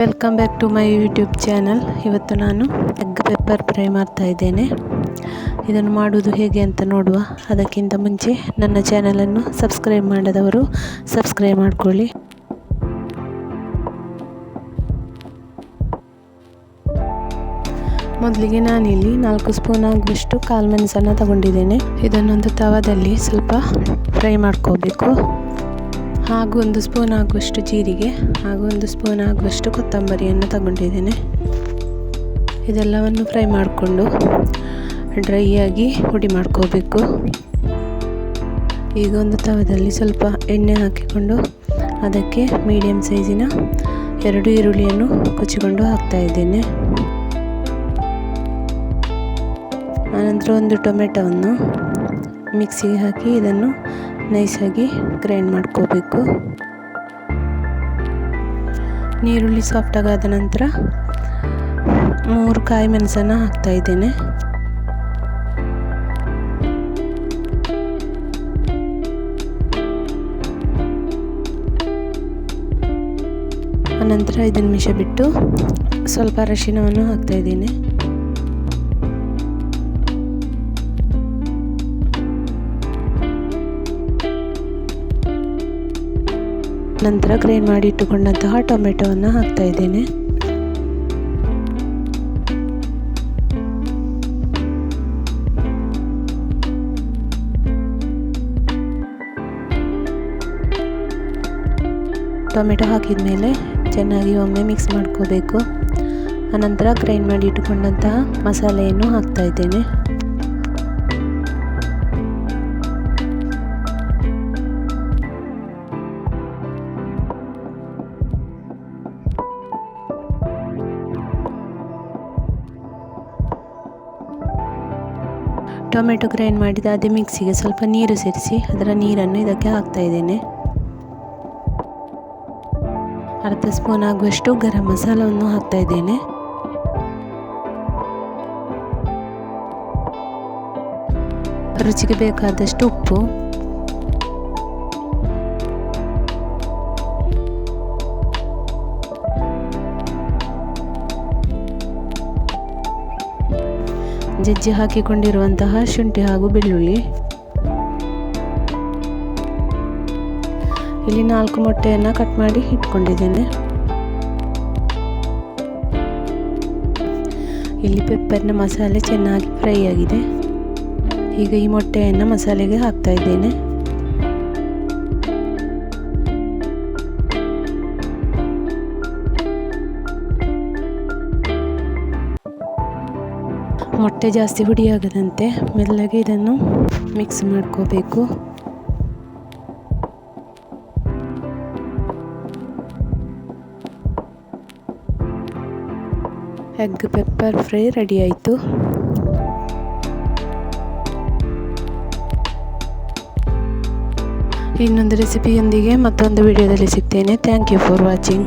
Welcome back to my YouTube channel. ಇವತ್ತು ನಾನು egg pepper fry ಮಾಡ್ತಾ ಇದ್ದೇನೆ. ಇದನ್ನು ಮಾಡುವುದು ಹೇಗೆ ಅಂತ ನೋಡುವ. ಅದಕ್ಕಿಂತ ಮುಂಚೆ ನನ್ನ ಚಾನಲನ್ನು ಸಬ್ಸ್ಕ್ರೈಬ್ ಮಾಡದವರು ಸಬ್ಸ್ಕ್ರೈಬ್ ಮಾಡಿಕೊಳ್ಳಿ. ಮೊದಲಿಗೆ ನಾನಿಲ್ಲಿ 4 ಸ್ಪೂನ್ ಆಗುವಷ್ಟು ಕಾಳು ಮೆಣಸನ್ನು ತಗೊಂಡಿದ್ದೇನೆ. ಇದನ್ನೊಂದು ತವದಲ್ಲಿ ಸ್ವಲ್ಪ ಫ್ರೈ ಮಾಡ್ಕೋಬೇಕು. ಹಾಗೂ 1 ಸ್ಪೂನ್ ಆಗುವಷ್ಟು ಜೀರಿಗೆ ಹಾಗೂ 1 ಸ್ಪೂನ್ ಆಗುವಷ್ಟು ಕೊತ್ತಂಬರಿಯನ್ನು ತಗೊಂಡಿದ್ದೇನೆ. ಇದೆಲ್ಲವನ್ನು ಫ್ರೈ ಮಾಡಿಕೊಂಡು ಡ್ರೈ ಆಗಿ ಹುಡಿ ಮಾಡ್ಕೋಬೇಕು. ಈಗ ಒಂದು ತವದಲ್ಲಿ ಸ್ವಲ್ಪ ಎಣ್ಣೆ ಹಾಕಿಕೊಂಡು ಅದಕ್ಕೆ ಮೀಡಿಯಂ ಸೈಜಿನ 2 ಈರುಳ್ಳಿಯನ್ನು ಕೊಚ್ಚಿಕೊಂಡು ಹಾಕ್ತಾ ಇದ್ದೇನೆ. ಆನಂತರ 1 ಟೊಮೆಟೊವನ್ನು ಮಿಕ್ಸಿಗೆ ಹಾಕಿ ಇದನ್ನು ನೈಸಾಗಿ ಗ್ರೈಂಡ್ ಮಾಡ್ಕೋಬೇಕು. ನೀರುಳ್ಳಿ ಸಾಫ್ಟ್ ಆದ ನಂತರ 3 ಕಾಯಿ ಮೆಣಸನ್ನು ಹಾಕ್ತಾ ಇದ್ದೇನೆ. ಅನಂತರ 5 ನಿಮಿಷ ಬಿಟ್ಟು ಸ್ವಲ್ಪ ಅರಿಶಿನವನ್ನು ಹಾಕ್ತಾ ಇದ್ದೇನೆ. ನಂತರ ಗ್ರೈಂಡ್ ಮಾಡಿ ಇಟ್ಟುಕೊಂಡಂತಹ ಟೊಮೆಟೊವನ್ನು ಹಾಕ್ತಾ ಇದ್ದೇನೆ. ಟೊಮೆಟೊ ಹಾಕಿದ ಮೇಲೆ ಚೆನ್ನಾಗಿ ಒಮ್ಮೆ ಮಿಕ್ಸ್ ಮಾಡ್ಕೋಬೇಕು. ಅನಂತರ ಗ್ರೈಂಡ್ ಮಾಡಿ ಇಟ್ಟುಕೊಂಡಂತಹ ಮಸಾಲೆಯನ್ನು ಹಾಕ್ತಾ ಇದ್ದೇನೆ. ಟೊಮೆಟೊ ಗ್ರೈಂಡ್ ಮಾಡಿದ ಅದೇ ಮಿಕ್ಸಿಗೆ ಸ್ವಲ್ಪ ನೀರು ಸೇರಿಸಿ ಅದರ ನೀರನ್ನು ಇದಕ್ಕೆ ಹಾಕ್ತಾ ಇದ್ದೇನೆ. ಅರ್ಧ ಸ್ಪೂನ್ ಆಗುವಷ್ಟು ಗರಂ ಮಸಾಲವನ್ನು ಹಾಕ್ತಾ ಇದ್ದೇನೆ. ರುಚಿಗೆ ಬೇಕಾದಷ್ಟು ಉಪ್ಪು, ಜಜ್ಜಿ ಹಾಕಿಕೊಂಡಿರುವಂತಹ ಶುಂಠಿ ಹಾಗೂ ಬೆಳ್ಳುಳ್ಳಿ. ಇಲ್ಲಿ 4 ಮೊಟ್ಟೆಯನ್ನು ಕಟ್ ಮಾಡಿ ಇಟ್ಕೊಂಡಿದ್ದೇನೆ. ಇಲ್ಲಿ ಪೆಪ್ಪರ್ನ ಮಸಾಲೆ ಚೆನ್ನಾಗಿ ಫ್ರೈ ಆಗಿದೆ. ಈಗ ಈ ಮೊಟ್ಟೆಯನ್ನು ಮಸಾಲೆಗೆ ಹಾಕ್ತಾ ಇದ್ದೇನೆ. ಮೊಟ್ಟೆ ಜಾಸ್ತಿ ಹುಡಿಯಾಗದಂತೆ ಮೆಲ್ಲಗೆ ಇದನ್ನು ಮಿಕ್ಸ್ ಮಾಡ್ಕೋಬೇಕು. ಎಗ್ ಪೆಪ್ಪರ್ ಫ್ರೈ ರೆಡಿ ಆಯಿತು. ಇನ್ನೊಂದು ರೆಸಿಪಿಯೊಂದಿಗೆ ಮತ್ತೊಂದು ವಿಡಿಯೋದಲ್ಲಿ ಸಿಗ್ತೇನೆ. Thank you for watching.